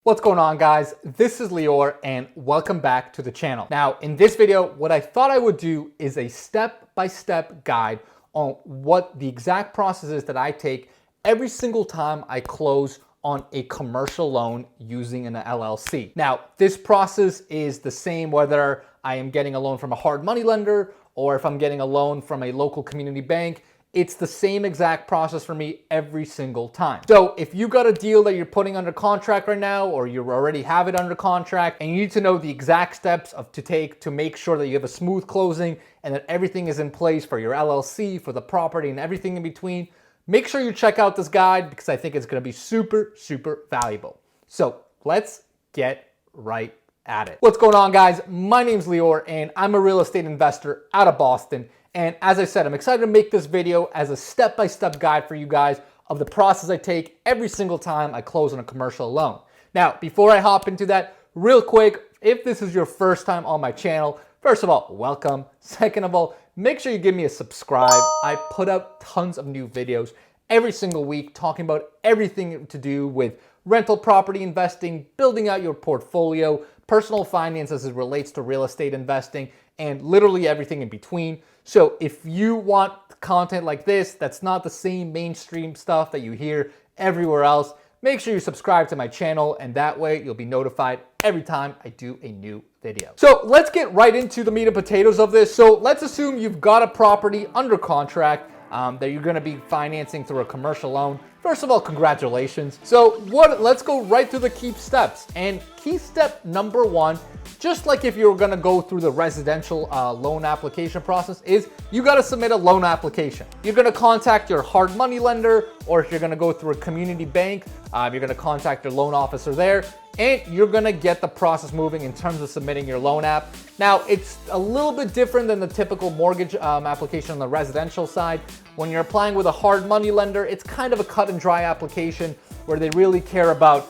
What's going on, guys? This is Lior and welcome back to the channel. Now, in this video, what I thought I would do is a step-by-step guide on what the exact process is that I take every single time I close on a commercial loan using an LLC. Now, this process is the same whether I am getting a loan from a hard money lender or if I'm getting a loan from a local community bank. It's the same exact process for me every single time. So if you got a deal that you're putting under contract right now, or you already have it under contract, and you need to know the exact steps to take to make sure that you have a smooth closing and that everything is in place for your LLC, for the property and everything in between, make sure you check out this guide because I think it's gonna be super, super valuable. So let's get right at it. What's going on, guys? My name's Lior and I'm a real estate investor out of Boston. And as I said, I'm excited to make this video as a step-by-step guide for you guys of the process I take every single time I close on a commercial loan. Now, before I hop into that, real quick, if this is your first time on my channel, first of all, welcome. Second of all, make sure you give me a subscribe. I put out tons of new videos every single week talking about everything to do with rental property investing, building out your portfolio, personal finance as it relates to real estate investing, and literally everything in between. So if you want content like this, that's not the same mainstream stuff that you hear everywhere else, make sure you subscribe to my channel and that way you'll be notified every time I do a new video. So let's get right into the meat and potatoes of this. So let's assume you've got a property under contract that you're gonna be financing through a commercial loan. First of all, congratulations. So let's go right through the key steps. And key step number one, just like if you're gonna go through the residential loan application process, is you gotta submit a loan application. You're gonna contact your hard money lender, or if you're gonna go through a community bank, you're gonna contact your loan officer there, and you're gonna get the process moving in terms of submitting your loan app. Now, it's a little bit different than the typical mortgage application on the residential side. When you're applying with a hard money lender, it's kind of a cut and dry application where they really care about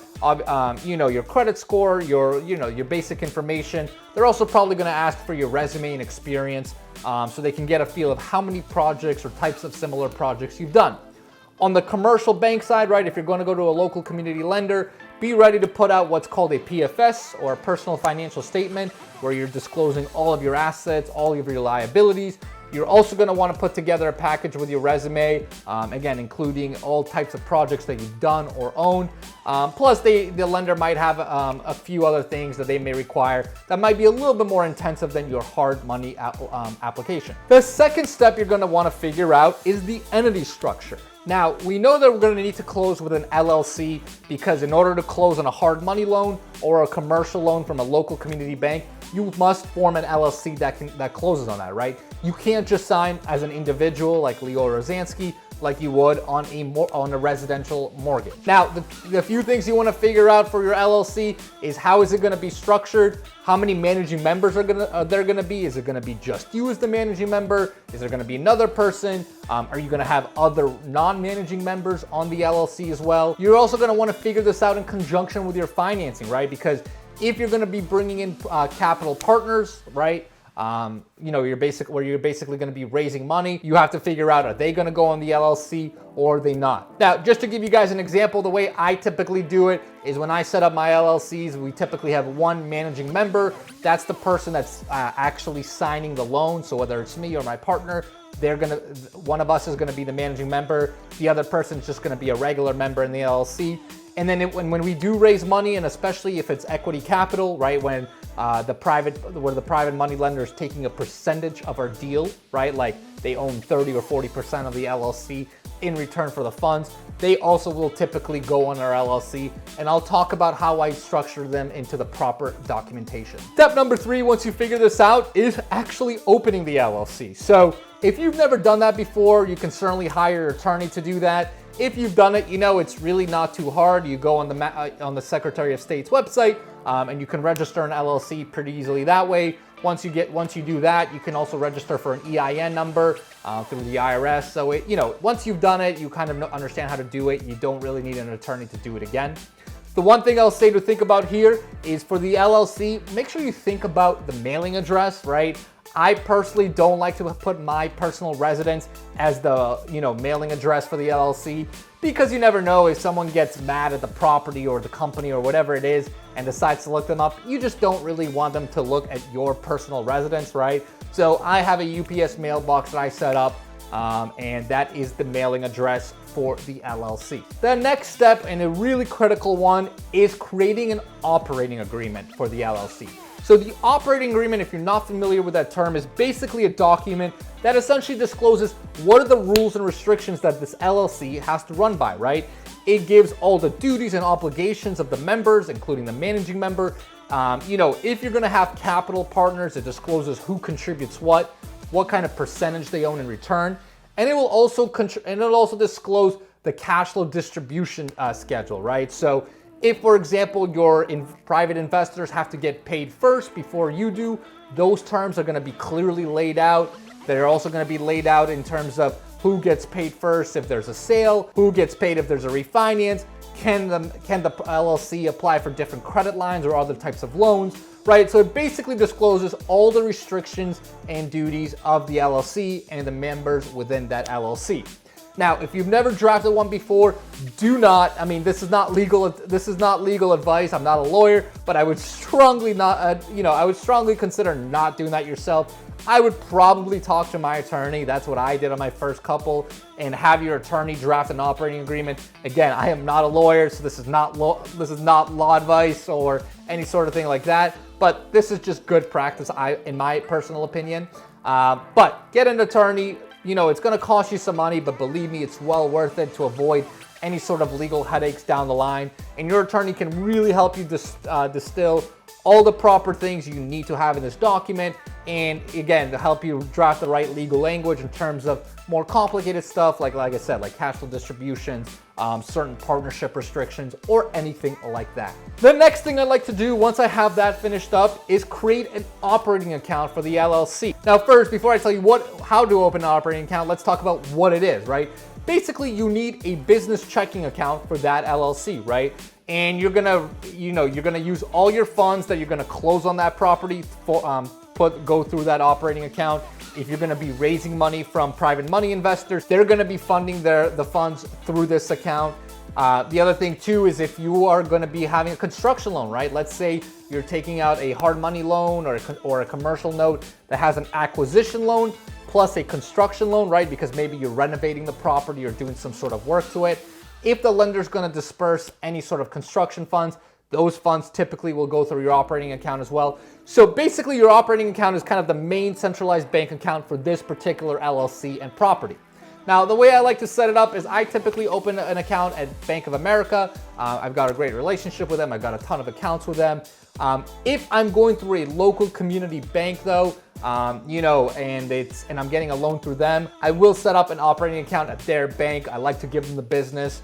your credit score, your basic information. They're also probably going to ask for your resume and experience so they can get a feel of how many projects or types of similar projects you've done. On the commercial bank side, right, if you're going to go to a local community lender, be ready to put out what's called a PFS, or a personal financial statement, where you're disclosing all of your assets, all of your liabilities. You're also going to want to put together a package with your resume, again, including all types of projects that you've done or owned. Plus, the lender might have a few other things that they may require that might be a little bit more intensive than your hard money application. The second step you're going to want to figure out is the entity structure. Now, we know that we're going to need to close with an LLC because in order to close on a hard money loan or a commercial loan from a local community bank, you must form an LLC that closes on that, right? You can't just sign as an individual like Lior Rozhansky like you would on a residential mortgage. Now, the few things you want to figure out for your LLC is how is it going to be structured? How many managing members are there going to be? Is it going to be just you as the managing member? Is there going to be another person? Are you going to have other non-managing members on the LLC as well? You're also going to want to figure this out in conjunction with your financing, right? Because if you're going to be bringing in capital partners, right? You're basically going to be raising money. You have to figure out, are they going to go on the LLC or are they not? Now, just to give you guys an example, the way I typically do it is when I set up my LLCs, we typically have one managing member. That's the person that's actually signing the loan. So whether it's me or my partner, one of us is going to be the managing member. The other person is just going to be a regular member in the LLC. And then when we do raise money, and especially if it's equity capital, right, when the private money lender is taking a percentage of our deal, right, like they own 30 or 40% of the LLC in return for the funds, they also will typically go on our LLC, and I'll talk about how I structure them into the proper documentation. Step number three, once you figure this out, is actually opening the LLC. So if you've never done that before, you can certainly hire an attorney to do that. If you've done it, it's really not too hard. You go on the Secretary of State's website and you can register an LLC pretty easily that way. Once you do that, you can also register for an EIN number through the IRS. So once you've done it, you kind of understand how to do it. You don't really need an attorney to do it again. The one thing I'll say to think about here is for the LLC, make sure you think about the mailing address, right? I personally don't like to put my personal residence as the mailing address for the LLC because you never know if someone gets mad at the property or the company or whatever it is and decides to look them up. You just don't really want them to look at your personal residence, right? So I have a UPS mailbox that I set up, and that is the mailing address for the LLC. The next step, and a really critical one, is creating an operating agreement for the LLC. So the operating agreement, if you're not familiar with that term, is basically a document that essentially discloses what are the rules and restrictions that this LLC has to run by, right? It gives all the duties and obligations of the members, including the managing member. If you're gonna have capital partners, it discloses who contributes what kind of percentage they own in return. And it will also disclose the cash flow distribution schedule, right? So if, for example, your private investors have to get paid first before you do, those terms are gonna be clearly laid out. They're also gonna be laid out in terms of who gets paid first if there's a sale, who gets paid if there's a refinance, can the LLC apply for different credit lines or other types of loans, right? So it basically discloses all the restrictions and duties of the LLC and the members within that LLC. Now, if you've never drafted one before, this is not legal advice. I'm not a lawyer, but I would strongly consider not doing that yourself. I would probably talk to my attorney. That's what I did on my first couple, and have your attorney draft an operating agreement. Again, I am not a lawyer, so this is not law advice or any sort of thing like that. But this is just good practice, in my personal opinion. But get an attorney. It's going to cost you some money, but believe me, it's well worth it to avoid any sort of legal headaches down the line. And your attorney can really help you distill all the proper things you need to have in this document, and again, to help you draft the right legal language in terms of more complicated stuff, like I said, like cash flow distributions, certain partnership restrictions, or anything like that. The next thing I'd like to do once I have that finished up is create an operating account for the LLC. Now first, before I tell you how to open an operating account, let's talk about what it is, right? Basically, you need a business checking account for that LLC, right? And you're gonna use all your funds that you're gonna close on that property go through that operating account. If you're gonna be raising money from private money investors, they're gonna be funding the funds through this account. The other thing too is if you are gonna be having a construction loan, right? Let's say you're taking out a hard money loan or a commercial note that has an acquisition loan plus a construction loan, right? Because maybe you're renovating the property or doing some sort of work to it. If the lender's gonna disperse any sort of construction funds, those funds typically will go through your operating account as well. So basically your operating account is kind of the main centralized bank account for this particular LLC and property. Now, the way I like to set it up is I typically open an account at Bank of America. I've got a great relationship with them. I've got a ton of accounts with them. If I'm going through a local community bank though, and I'm getting a loan through them, I will set up an operating account at their bank. I like to give them the business,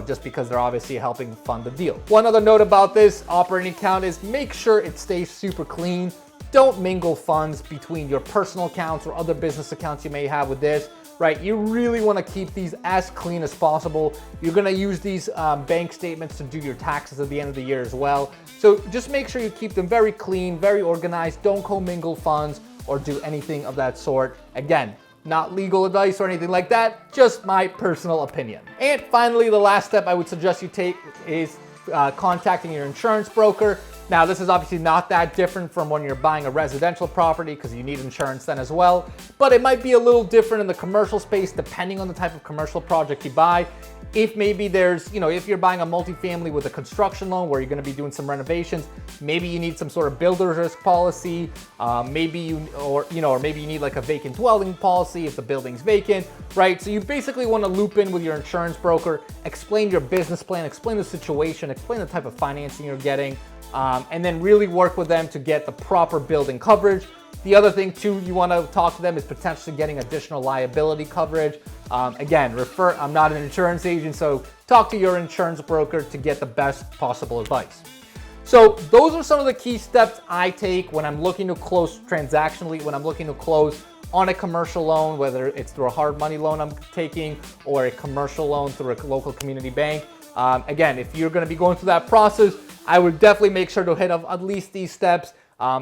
just because they're obviously helping fund the deal. One other note about this operating account is make sure it stays super clean. Don't mingle funds between your personal accounts or other business accounts you may have with this, right? You really want to keep these as clean as possible. You're going to use these bank statements to do your taxes at the end of the year as well. So just make sure you keep them very clean, very organized. Don't commingle funds or do anything of that sort. Again, not legal advice or anything like that, just my personal opinion. And finally, the last step I would suggest you take is contacting your insurance broker. Now, this is obviously not that different from when you're buying a residential property because you need insurance then as well, but it might be a little different in the commercial space depending on the type of commercial project you buy. If maybe if you're buying a multifamily with a construction loan where you're going to be doing some renovations, maybe you need some sort of builder's risk policy. Maybe you need like a vacant dwelling policy if the building's vacant, right? So you basically want to loop in with your insurance broker, explain your business plan, explain the situation, explain the type of financing you're getting, and then really work with them to get the proper building coverage. The other thing too you want to talk to them is potentially getting additional liability coverage. Again, I'm not an insurance agent, so talk to your insurance broker to get the best possible advice. So those are some of the key steps I take when I'm looking to close transactionally, when I'm looking to close on a commercial loan, whether it's through a hard money loan I'm taking or a commercial loan through a local community bank. Again, if you're going to be going through that process, I would definitely make sure to hit up at least these steps.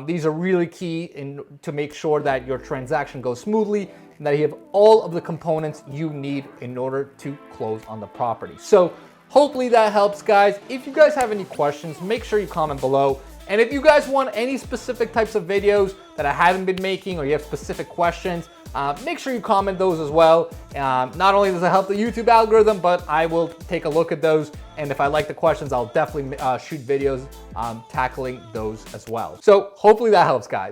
These are really key to make sure that your transaction goes smoothly. and that you have all of the components you need in order to close on the property. So hopefully that helps, guys. If you guys have any questions, make sure you comment below. And if you guys want any specific types of videos that I haven't been making, or you have specific questions, make sure you comment those as well. Not only does it help the YouTube algorithm, but I will take a look at those. And if I like the questions, I'll definitely shoot videos tackling those as well. So hopefully that helps, guys.